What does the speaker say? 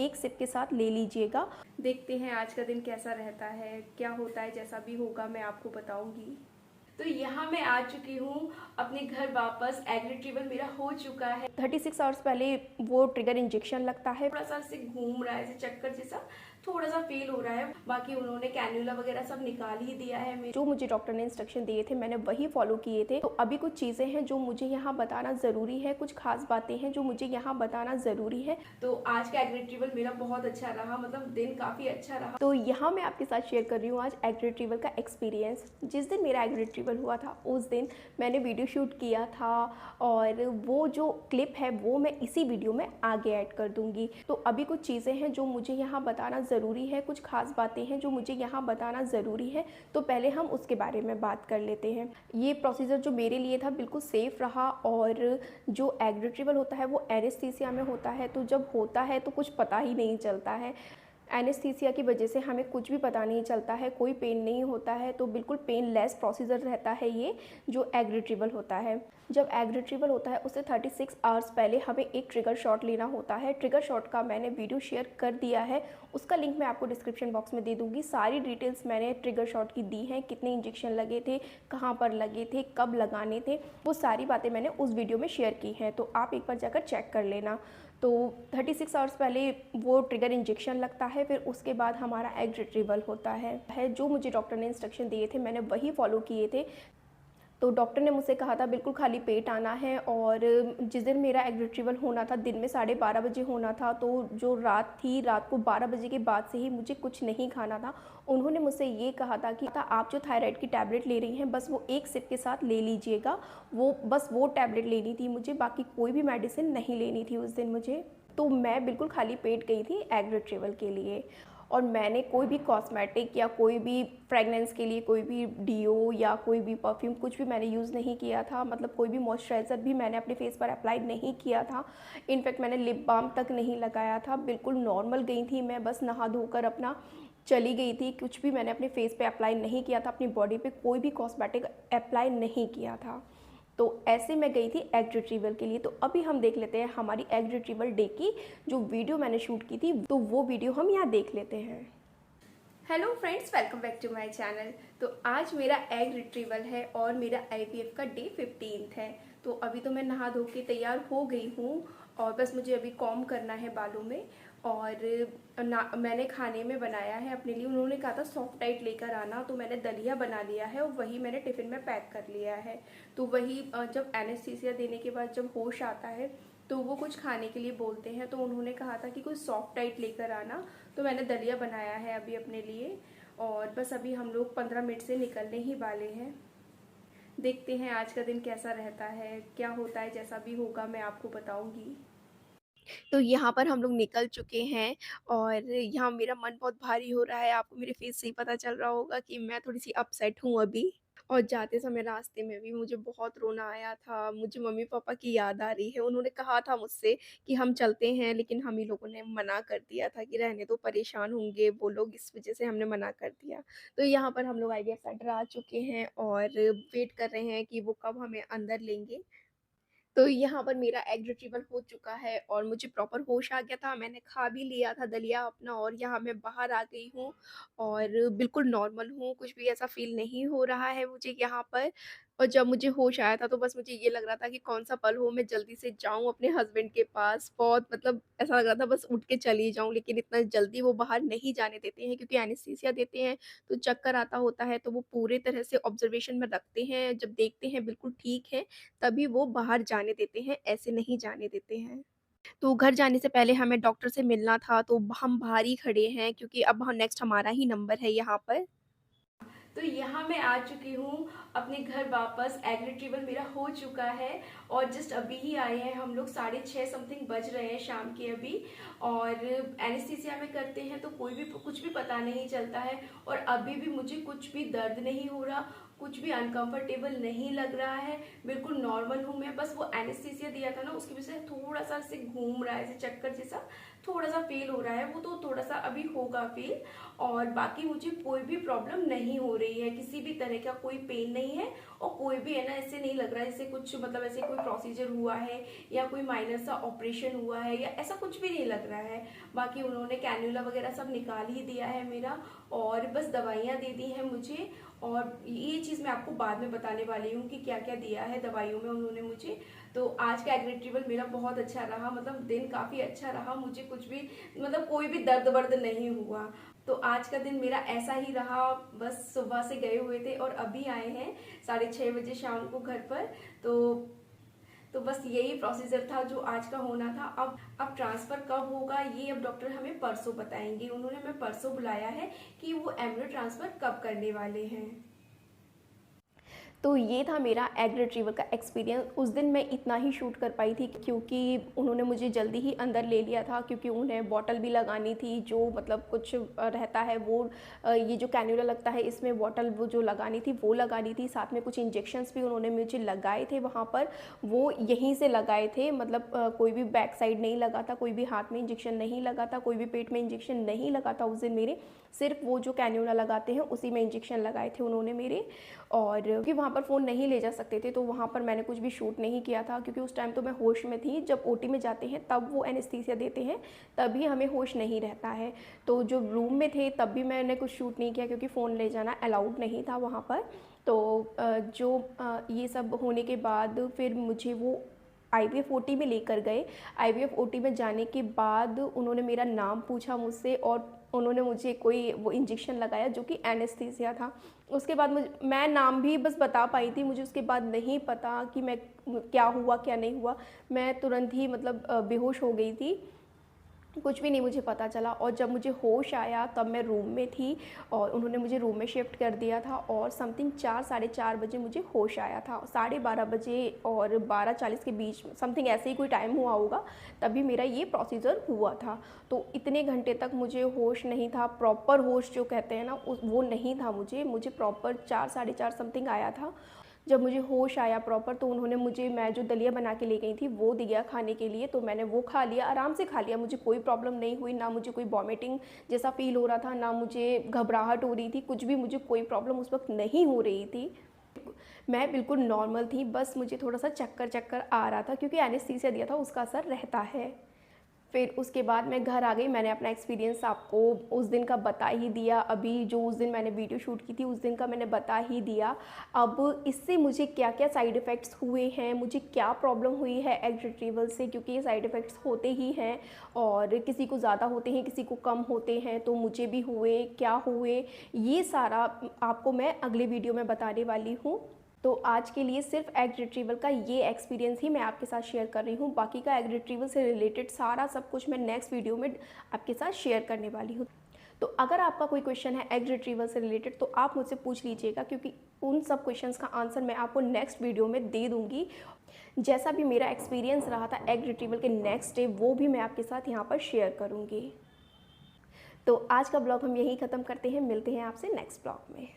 एक सिप के साथ ले लीजिएगा। देखते हैं आज का दिन कैसा रहता है, क्या होता है, जैसा भी होगा मैं आपको बताऊंगी। तो यहाँ मैं आ चुकी हूँ अपने घर वापस। एग रिट्रीवल मेरा हो चुका है। 36 आवर्स पहले वो ट्रिगर इंजेक्शन लगता है। थोड़ा सा से घूम रहा है, ऐसे चक्कर जैसा थोड़ा सा फील हो रहा है। बाकी उन्होंने कैन्यूला वगैरह सब निकाल ही दिया है। जो मुझे डॉक्टर ने इंस्ट्रक्शन दिए थे मैंने वही फॉलो किए थे। तो अभी कुछ चीज़ें हैं जो मुझे यहाँ बताना ज़रूरी है, कुछ खास बातें हैं जो मुझे यहाँ बताना ज़रूरी है। तो आज का एग रिट्रीवल मेरा बहुत अच्छा रहा, मतलब दिन काफ़ी अच्छा रहा। तो यहाँ मैं आपके साथ शेयर कर रही हूँ आज एग रिट्रीवल का एक्सपीरियंस। जिस दिन मेरा एग रिट्रीवल हुआ था उस दिन मैंने वीडियो शूट किया था और वो जो क्लिप है वो मैं इसी वीडियो में आगे ऐड कर दूंगी। तो अभी कुछ चीज़ें हैं जो मुझे यहाँ बताना ज़रूरी है, कुछ खास बातें हैं जो मुझे यहाँ बताना ज़रूरी है। तो पहले हम उसके बारे में बात कर लेते हैं। ये प्रोसीजर जो मेरे लिए था बिल्कुल सेफ़ रहा। और जो एग रिट्रीवल होता है वो एनेस्थीसिया में होता है, तो जब होता है तो कुछ पता ही नहीं चलता है। एनेस्थीसिया की वजह से हमें कुछ भी पता नहीं चलता है, कोई पेन नहीं होता है, तो बिल्कुल पेनलेस प्रोसीजर रहता है ये जो एग रिट्रीवल होता है। जब एग रिट्रीवल होता है उससे 36 आवर्स पहले हमें एक ट्रिगर शॉट लेना होता है। ट्रिगर शॉट का मैंने वीडियो शेयर कर दिया है, उसका लिंक मैं आपको डिस्क्रिप्शन बॉक्स में दे दूँगी। सारी डिटेल्स मैंने ट्रिगर शॉट की दी हैं, कितने इंजेक्शन लगे थे, कहाँ पर लगे थे, कब लगाने थे, वो सारी बातें मैंने उस वीडियो में शेयर की हैं। तो आप एक बार जाकर चेक कर लेना। तो 36 आवर्स पहले वो ट्रिगर इंजेक्शन लगता है, फिर उसके बाद हमारा एग रिट्रीवल होता है। जो मुझे डॉक्टर ने इंस्ट्रक्शन दिए थे मैंने वही फॉलो किए थे। तो डॉक्टर ने मुझसे कहा था बिल्कुल खाली पेट आना है। और जिस दिन मेरा एग रिट्रीवल होना था दिन में 12:30 बजे होना था, तो जो रात थी, रात को 12 बजे के बाद से ही मुझे कुछ नहीं खाना था। उन्होंने मुझसे ये कहा था कि आप जो थायराइड की टैबलेट ले रही हैं बस वो एक सिप के साथ ले लीजिएगा। बस वो टैबलेट लेनी थी मुझे, बाकी कोई भी मेडिसिन नहीं लेनी थी उस दिन मुझे। तो मैं बिल्कुल खाली पेट गई थी एग रिट्रीवल के लिए। और मैंने कोई भी कॉस्मेटिक या कोई भी फ्रेगनेंस के लिए कोई भी डीओ या कोई भी परफ्यूम कुछ भी मैंने यूज़ नहीं किया था। मतलब कोई भी मॉइस्चराइज़र भी मैंने अपने फेस पर अप्लाई नहीं किया था। इनफैक्ट मैंने लिप बाम तक नहीं लगाया था। बिल्कुल नॉर्मल गई थी मैं, बस नहा धोकर अपना चली गई थी। कुछ भी मैंने अपने फेस पे अप्लाई नहीं किया था, अपनी बॉडी पे कोई भी कॉस्मेटिक अप्लाई नहीं किया था। तो ऐसे मैं गई थी एग रिट्रीवल के लिए। तो अभी हम देख लेते हैं हमारी एग रिट्रीवल डे की जो वीडियो मैंने शूट की थी, तो वो वीडियो हम यहाँ देख लेते हैं। Hello friends, welcome back to my channel. तो आज मेरा एग रिट्रीवल है और मेरा आईवीएफ का डे 15 है। तो अभी तो मैं नहा धो के तैयार हो गई हूँ और बस मुझे अभी कॉम्ब करना है बालों में। और मैंने खाने में बनाया है अपने लिए, उन्होंने कहा था सॉफ्ट टाइट लेकर आना, तो मैंने दलिया बना लिया है और वही मैंने टिफ़िन में पैक कर लिया है। तो वही जब एनेस्थीसिया देने के बाद जब होश आता है तो वो कुछ खाने के लिए बोलते हैं, तो उन्होंने कहा था कि कुछ सॉफ्ट टाइट लेकर आना, तो मैंने दलिया बनाया है अभी अपने लिए। और बस अभी हम लोग 15 मिनट से निकलने ही वाले हैं। देखते हैं आज का दिन कैसा रहता है, क्या होता है, जैसा भी होगा मैं आपको बताऊंगी। तो यहाँ पर हम लोग निकल चुके हैं और यहाँ मेरा मन बहुत भारी हो रहा है। आपको मेरे फेस से ही पता चल रहा होगा कि मैं थोड़ी-सी अपसेट हूँ अभी। और जाते समय रास्ते में भी मुझे बहुत रोना आया था। मुझे मम्मी-पापा की याद आ रही है। उन्होंने कहा था मुझसे कि हम चलते हैं, लेकिन हम ही लोगों ने मना कर दिया था कि रहने दो, परेशान होंगे वो लोग, इस वज़ह से हमने मना कर दिया। तो यहाँ पर हम लोग आईवीएफ सेंटर आ चुके हैं और वेट कर रहे हैं कि वो कब हमें अंदर लेंगे। तो यहाँ पर मेरा एग रिट्रीवल हो चुका है और मुझे प्रॉपर होश आ गया था। मैंने खा भी लिया था दलिया अपना और यहाँ मैं बाहर आ गई हूँ और बिल्कुल नॉर्मल हूँ, कुछ भी ऐसा फ़ील नहीं हो रहा है मुझे यहाँ पर। और जब मुझे होश आया था तो बस मुझे ये लग रहा था कि कौन-सा पल हो, मैं जल्दी से जाऊँ अपने हस्बैंड के पास। बहुत मतलब ऐसा लग रहा था बस उठ के चली जाऊँ, लेकिन इतना जल्दी वो बाहर नहीं जाने देते हैं क्योंकि एनेस्थीसिया देते हैं, तो चक्कर आता होता है, तो वो पूरे तरह से ऑब्ज़र्वेशन में रखते हैं। जब देखते हैं बिल्कुल ठीक है, तभी वो बाहर जाने देते हैं, ऐसे नहीं जाने देते हैं। तो घर जाने से पहले हमें डॉक्टर से मिलना था, तो हम बाहर ही खड़े हैं क्योंकि अब ह नेक्स्ट हमारा ही नंबर है यहाँ पर। तो यहाँ मैं आ चुकी हूँ अपने घर वापस। एग रिट्रीवल मेरा हो चुका है और जस्ट अभी ही आए हैं हम लोग, 6:30 समथिंग बज रहे हैं शाम के अभी। और एनेस्थीसिया में करते हैं तो कोई भी कुछ भी पता नहीं चलता है और अभी भी मुझे कुछ भी दर्द नहीं हो रहा, कुछ भी अनकंफर्टेबल नहीं लग रहा है, बिल्कुल नॉर्मल हूँ मैं। बस वो एनेस्थीसिया दिया था ना, उसकी वजह से थोड़ा सा ऐसे घूम रहा है, ऐसे चक्कर जैसा थोड़ा सा फील हो रहा है, वो तो थोड़ा सा अभी होगा फील। और बाकी मुझे कोई भी प्रॉब्लम नहीं हो रही है, किसी भी तरह का कोई पेन नहीं है, और कोई भी है ना ऐसे नहीं लग रहा है जैसे कुछ मतलब ऐसे कोई प्रोसीजर हुआ है या कोई माइनर सा ऑपरेशन हुआ है, या ऐसा कुछ भी नहीं लग रहा है। बाकी उन्होंने कैन्यूला वगैरह सब निकाल ही दिया है मेरा, और बस दवाइयाँ दे दी हैं मुझे। और ये चीज़ मैं आपको बाद में बताने वाली हूँ कि क्या क्या दिया है दवाइयों में उन्होंने मुझे। तो आज का एग रिट्रीवल मेरा बहुत अच्छा रहा, मतलब दिन काफ़ी अच्छा रहा, मुझे कुछ भी मतलब कोई भी दर्द वर्द नहीं हुआ। तो आज का दिन मेरा ऐसा ही रहा, बस सुबह से गए हुए थे और अभी आए हैं 6:30 बजे शाम को घर पर। तो बस यही प्रोसीजर था जो आज का होना था। अब ट्रांसफ़र कब होगा ये अब डॉक्टर हमें परसों बताएंगे। उन्होंने हमें परसों बुलाया है कि वो एम्ब्रियो ट्रांसफ़र कब करने वाले हैं। तो ये था मेरा एग रिट्रीवल का एक्सपीरियंस। उस दिन मैं इतना ही शूट कर पाई थी क्योंकि उन्होंने मुझे जल्दी ही अंदर ले लिया था, क्योंकि उन्हें बॉटल भी लगानी थी, जो मतलब कुछ रहता है वो ये जो कैन्यूला लगता है इसमें बॉटल वो जो लगानी थी वो लगानी थी। साथ में कुछ इंजेक्शंस भी उन्होंने मुझे लगाए थे वहाँ पर, वो यहीं से लगाए थे, मतलब कोई भी बैक साइड नहीं लगा था, कोई भी हाथ में इंजेक्शन नहीं लगा था, कोई भी पेट में इंजेक्शन नहीं लगा था उस दिन मेरे। सिर्फ वो जो कैन्यूला लगाते हैं उसी में इंजेक्शन लगाए थे उन्होंने मेरे। और क्योंकि वहाँ पर फ़ोन नहीं ले जा सकते थे तो वहाँ पर मैंने कुछ भी शूट नहीं किया था, क्योंकि उस टाइम तो मैं होश में थी। जब ओटी में जाते हैं तब वो एनेस्थीसिया देते हैं, तभी हमें होश नहीं रहता है। तो जो रूम में थे तब भी मैंने कुछ शूट नहीं किया, क्योंकि फ़ोन ले जाना अलाउड नहीं था वहाँ पर। तो ये सब होने के बाद फिर मुझे वो IVF OT में लेकर गए। IVF OT में जाने के बाद उन्होंने मेरा नाम पूछा मुझसे, और उन्होंने मुझे कोई वो इंजेक्शन लगाया जो कि एनेस्थीसिया था। उसके बाद मैं नाम भी बस बता पाई थी, मुझे उसके बाद नहीं पता कि मैं क्या हुआ क्या नहीं हुआ। मैं तुरंत ही मतलब बेहोश हो गई थी, कुछ भी नहीं मुझे पता चला। और जब मुझे होश आया तब मैं रूम में थी, और उन्होंने मुझे रूम में शिफ्ट कर दिया था, और समथिंग 4 साढ़े 4 बजे मुझे होश आया था। 12:30 बजे और 12:40 के बीच समथिंग ऐसे ही कोई टाइम हुआ होगा, तभी मेरा ये प्रोसीजर हुआ था। तो इतने घंटे तक मुझे होश नहीं था, प्रॉपर होश जो कहते हैं ना वो नहीं था मुझे प्रॉपर 4 साढ़े 4 समथिंग आया था। जब मुझे होश आया प्रॉपर, तो उन्होंने मुझे, मैं जो दलिया बना के ले गई थी वो दिया खाने के लिए, तो मैंने वो खा लिया, आराम से खा लिया। मुझे कोई प्रॉब्लम नहीं हुई, ना मुझे कोई वॉमिटिंग जैसा फील हो रहा था, ना मुझे घबराहट हो रही थी, कुछ भी मुझे कोई प्रॉब्लम उस वक्त नहीं हो रही थी। मैं बिल्कुल नॉर्मल थी, बस मुझे थोड़ा सा चक्कर आ रहा था, क्योंकि एनेस्थीसिया दिया था उसका असर रहता है। फिर उसके बाद मैं घर आ गई। मैंने अपना एक्सपीरियंस आपको उस दिन का बता ही दिया, अभी जो उस दिन मैंने वीडियो शूट की थी उस दिन का मैंने बता ही दिया। अब इससे मुझे क्या क्या साइड इफ़ेक्ट्स हुए हैं, मुझे क्या प्रॉब्लम हुई है एग रिट्रीवल से, क्योंकि ये साइड इफ़ेक्ट्स होते ही हैं, और किसी को ज़्यादा होते हैं किसी को कम होते हैं, तो मुझे भी हुए, क्या हुए, ये सारा आपको मैं अगले वीडियो में बताने वाली हूँ। तो आज के लिए सिर्फ एग रिट्रीवल का ये एक्सपीरियंस ही मैं आपके साथ शेयर कर रही हूँ। बाकी का एग रिट्रीवल से रिलेटेड सारा सब कुछ मैं नेक्स्ट वीडियो में आपके साथ शेयर करने वाली हूँ। तो अगर आपका कोई क्वेश्चन है एग रिट्रीवल से रिलेटेड तो आप मुझसे पूछ लीजिएगा, क्योंकि उन सब क्वेश्चंस का आंसर मैं आपको नेक्स्ट वीडियो में दे दूँगी। जैसा भी मेरा एक्सपीरियंस रहा था एग रिट्रीवल के नेक्स्ट डे, वो भी मैं आपके साथ यहाँ पर शेयर करूँगी। तो आज का ब्लॉग हम यहीं ख़त्म करते हैं, मिलते हैं आपसे नेक्स्ट ब्लॉग में।